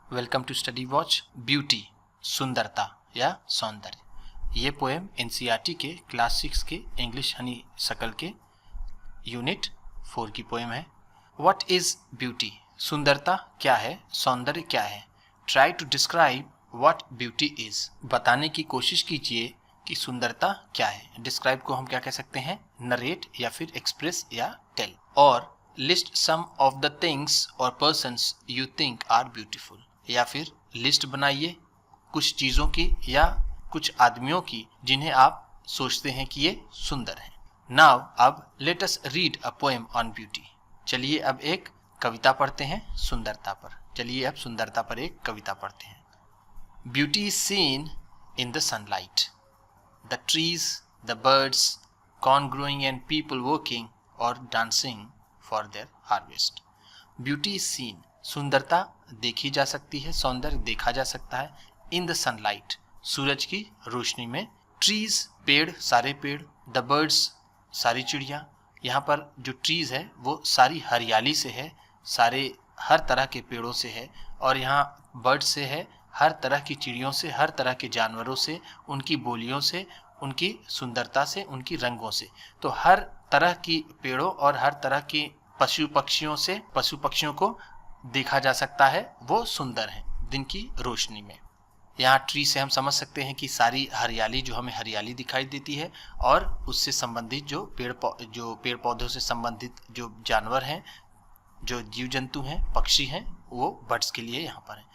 Welcome to study watch. Beauty, सुंदरता या सौंदर्य। ये पोएम एनसीईआरटी के क्लास 6 के इंग्लिश हनी सकल के यूनिट 4 की पोएम है। What is beauty? सुंदरता क्या है, सौंदर्य क्या है। Try to describe what beauty is. बताने की कोशिश कीजिए कि सुंदरता क्या है। डिस्क्राइब को हम क्या कह सकते हैं? नरेट या फिर एक्सप्रेस या टेल। और list some of the things और persons you think are beautiful. या फिर लिस्ट बनाइए कुछ चीजों की या कुछ आदमियों की जिन्हें आप सोचते हैं कि ये सुंदर हैं। नाउ अब let us read a poem on beauty. चलिए अब एक कविता पढ़ते हैं सुंदरता पर। चलिए अब सुंदरता पर एक कविता पढ़ते हैं। Beauty is seen in the sunlight, the trees, the birds, corn growing and people working or dancing for their harvest. Beauty is seen. सुंदरता देखी जा सकती है, सौंदर्य देखा जा सकता है। इन द सनलाइट, सूरज की रोशनी में। ट्रीज, पेड़, सारे पेड़। द बर्ड्स, सारी चिड़िया। यहाँ पर जो ट्रीज है वो सारी हरियाली से है, सारे हर तरह के पेड़ों से है। और यहाँ बर्ड से है, हर तरह की चिड़ियों से, हर तरह के जानवरों से, उनकी बोलियों से, उनकी सुंदरता से, उनकी रंगों से। तो हर तरह की पेड़ों और हर तरह की पशु पक्षियों को देखा जा सकता है, वो सुंदर हैं दिन की रोशनी में। यहाँ ट्री से हम समझ सकते हैं कि सारी हरियाली, जो हमें हरियाली दिखाई देती है, और उससे संबंधित जो पेड़ पौधों से संबंधित जो जानवर हैं, जो जीव जंतु हैं, पक्षी हैं, वो बर्ड्स के लिए यहाँ पर है।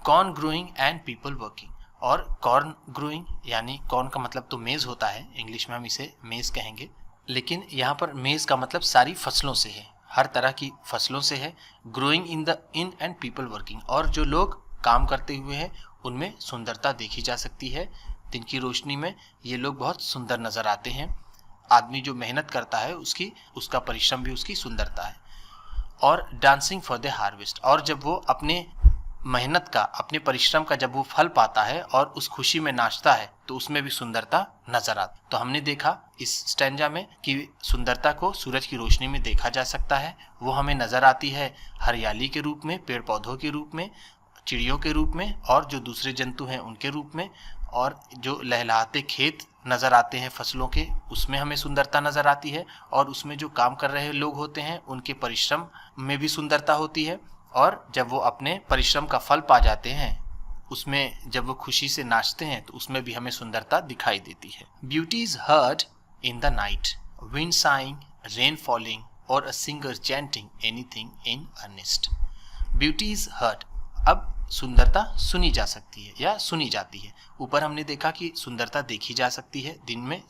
Corn growing and people working. और कॉर्न ग्रोइंग यानी कॉर्न का मतलब तो मेज होता है, इंग्लिश में हम इसे मेज कहेंगे, लेकिन यहाँ पर मेज का मतलब सारी फसलों से है, हर तरह की फसलों से है। Growing in and people working, और जो लोग काम करते हुए हैं उनमें सुंदरता देखी जा सकती है। दिन की रोशनी में ये लोग बहुत सुंदर नजर आते हैं। आदमी जो मेहनत करता है उसका परिश्रम भी उसकी सुंदरता है। और डांसिंग फॉर द हार्वेस्ट, और जब वो अपने मेहनत का, अपने परिश्रम का जब वो फल पाता है और उस खुशी में नाचता है, तो उसमें भी सुंदरता नजर आती। तो हमने देखा इस स्टैंजा में कि सुंदरता को सूरज की रोशनी में देखा जा सकता है। वो हमें नजर आती है हरियाली के रूप में, पेड़ पौधों के रूप में, चिड़ियों के रूप में, और जो दूसरे जंतु हैं उनके रूप में। और जो लहलहाते खेत नजर आते हैं फसलों के, उसमें हमें सुंदरता नजर आती है। और उसमें जो काम कर रहे लोग होते हैं उनके परिश्रम में भी सुंदरता होती है। और जब वो अपने परिश्रम का फल पा जाते हैं, उसमें जब वो खुशी से नाचते हैं, तो उसमें भी हमें सुंदरता दिखाई देती है। Beauty is heard in the night, wind sighing, rain falling, और a singer chanting anything in earnest. Beauty is heard, अब सुंदरता सुनी जा सकती है या सुनी जाती है। ऊपर हमने देखा कि सुंदरता देखी जा सकती है दिन में,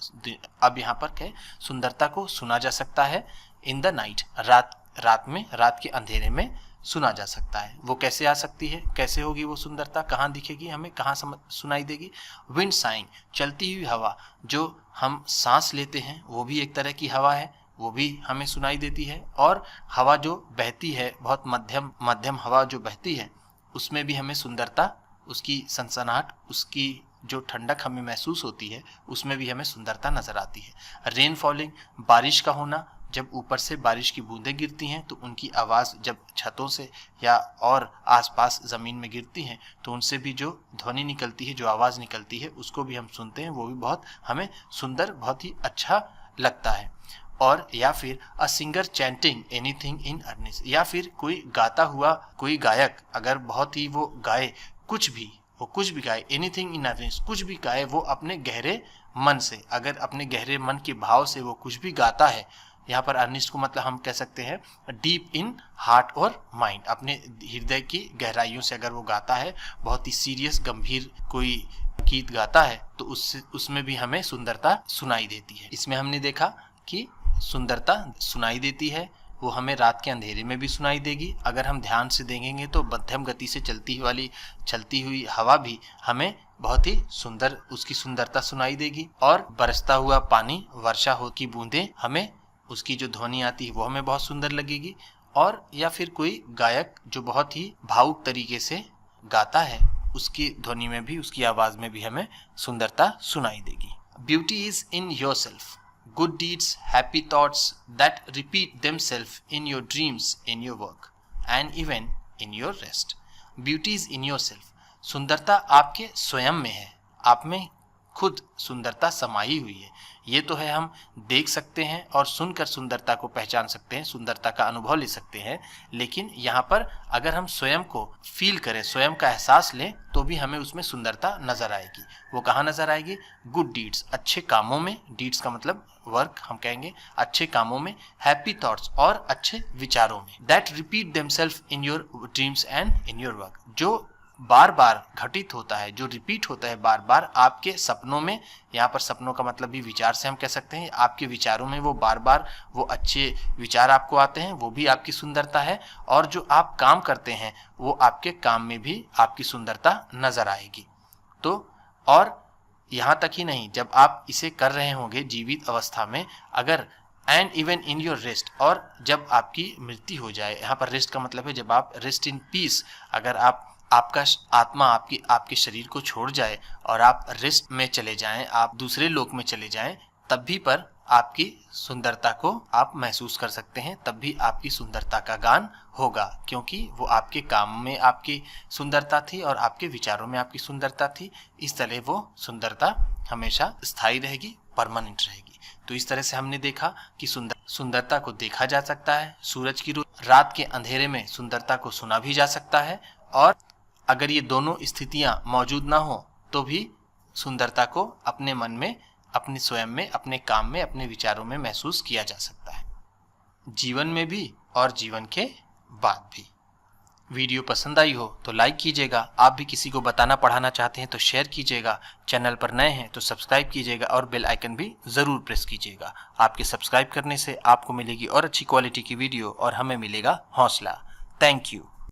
अब यहाँ पर क्या, सुंदरता को सुना जा सकता है। इन द नाइट, रात में, रात के अंधेरे में सुना जा सकता है। वो कैसे आ सकती है, कैसे होगी वो सुंदरता, कहाँ दिखेगी हमें, कहाँ सुनाई देगी? विंड साइंग, चलती हुई हवा, जो हम सांस लेते हैं वो भी एक तरह की हवा है, वो भी हमें सुनाई देती है। और हवा जो बहती है, बहुत मध्यम हवा जो बहती है, उसमें भी हमें सुंदरता, उसकी सनसनाहट, उसकी जो ठंडक हमें महसूस होती है, उसमें भी हमें सुंदरता नजर आती है। रेन फॉलिंग, बारिश का होना, जब ऊपर से बारिश की बूंदें गिरती हैं तो उनकी आवाज़ जब छतों से या और आसपास ज़मीन में गिरती हैं, तो उनसे भी जो ध्वनि निकलती है, जो आवाज़ निकलती है, उसको भी हम सुनते हैं, वो भी बहुत हमें सुंदर, बहुत ही अच्छा लगता है। और या फिर a singer chanting anything in earnest, या फिर कोई गाता हुआ कोई गायक अगर बहुत ही वो गाए कुछ भी गाए, एनीथिंग इन अर्नेस्ट, कुछ भी गाए, वो अपने गहरे मन से, अगर अपने गहरे मन के भाव से वो कुछ भी गाता है। यहाँ पर अर्निस्ट को मतलब हम कह सकते हैं डीप इन हार्ट और माइंड, अपने हृदय की गहराइयों से अगर वो गाता है, बहुत ही सीरियस गंभीर कोई गीत गाता है, तो उसमें भी हमें सुंदरता सुनाई देती है। इसमें हमने देखा कि सुंदरता सुनाई देती है, वो हमें रात के अंधेरे में भी सुनाई देगी। अगर हम ध्यान से देखेंगे तो मध्यम गति से चलती हुई हवा भी हमें बहुत ही सुंदर, उसकी सुंदरता सुनाई देगी। और बरसता हुआ पानी, वर्षा हो की बूंदें, हमें उसकी जो ध्वनि आती है वो हमें बहुत सुंदर लगेगी। और या फिर कोई गायक जो बहुत ही भावुक तरीके से गाता है, उसकी ध्वनि में भी, उसकी आवाज में भी हमें सुंदरता सुनाई देगी। Beauty is in yourself, good deeds, happy thoughts that repeat themselves in your dreams, in your work, and even in your rest. Beauty is in your self, सुंदरता आपके स्वयं में है, आप में खुद सुंदरता समाई हुई है। ये तो है हम देख सकते हैं और सुनकर सुंदरता को पहचान सकते हैं, सुंदरता का अनुभव ले सकते हैं, लेकिन यहाँ पर अगर हम स्वयं को फील करें, स्वयं का एहसास लें, तो भी हमें उसमें सुंदरता नजर आएगी। वो कहाँ नजर आएगी? गुड डीड्स, अच्छे कामों में, डीड्स का मतलब वर्क हम कहेंगे, अच्छे कामों में, हैप्पी थॉट्स और अच्छे विचारों में, that repeat themselves in your dreams and in your work, जो बार बार घटित होता है, जो रिपीट होता है बार बार आपके सपनों में। यहाँ पर सपनों का मतलब भी विचार से हम कह सकते हैं, आपके विचारों में वो बार बार वो अच्छे विचार आपको आते हैं, वो भी आपकी सुंदरता है। और जो आप काम करते हैं वो आपके काम में भी आपकी सुंदरता नजर आएगी। तो और यहाँ तक ही नहीं, जब आप इसे कर रहे होंगे जीवित अवस्था में, अगर and even in your rest, और जब आपकी मृत्यु हो जाए, यहाँ पर रेस्ट का मतलब है जब आप रेस्ट इन पीस, अगर आपका आत्मा आपके शरीर को छोड़ जाए और आप रेस्ट में चले जाएं, आप दूसरे लोक में चले जाएं, तब भी पर आपकी सुंदरता को आप महसूस कर सकते हैं, तब भी आपकी सुंदरता का गान होगा, क्योंकि वो आपके काम में आपकी सुंदरता थी और आपके विचारों में आपकी सुंदरता थी। इस तरह वो सुंदरता हमेशा स्थायी रहेगी, परमानेंट रहेगी। तो इस तरह से हमने देखा कि सुंदरता को देखा जा सकता है, सूरज की रात के अंधेरे में सुंदरता को सुना भी जा सकता है, और अगर ये दोनों स्थितियां मौजूद ना हो तो भी सुंदरता को अपने मन में, अपने स्वयं में, अपने काम में, अपने विचारों में महसूस किया जा सकता है, जीवन में भी और जीवन के बाद भी। वीडियो पसंद आई हो तो लाइक कीजिएगा, आप भी किसी को बताना पढ़ाना चाहते हैं तो शेयर कीजिएगा, चैनल पर नए हैं तो सब्सक्राइब कीजिएगा और बेल आइकन भी ज़रूर प्रेस कीजिएगा। आपके सब्सक्राइब करने से आपको मिलेगी और अच्छी क्वालिटी की वीडियो और हमें मिलेगा हौसला। Thank you.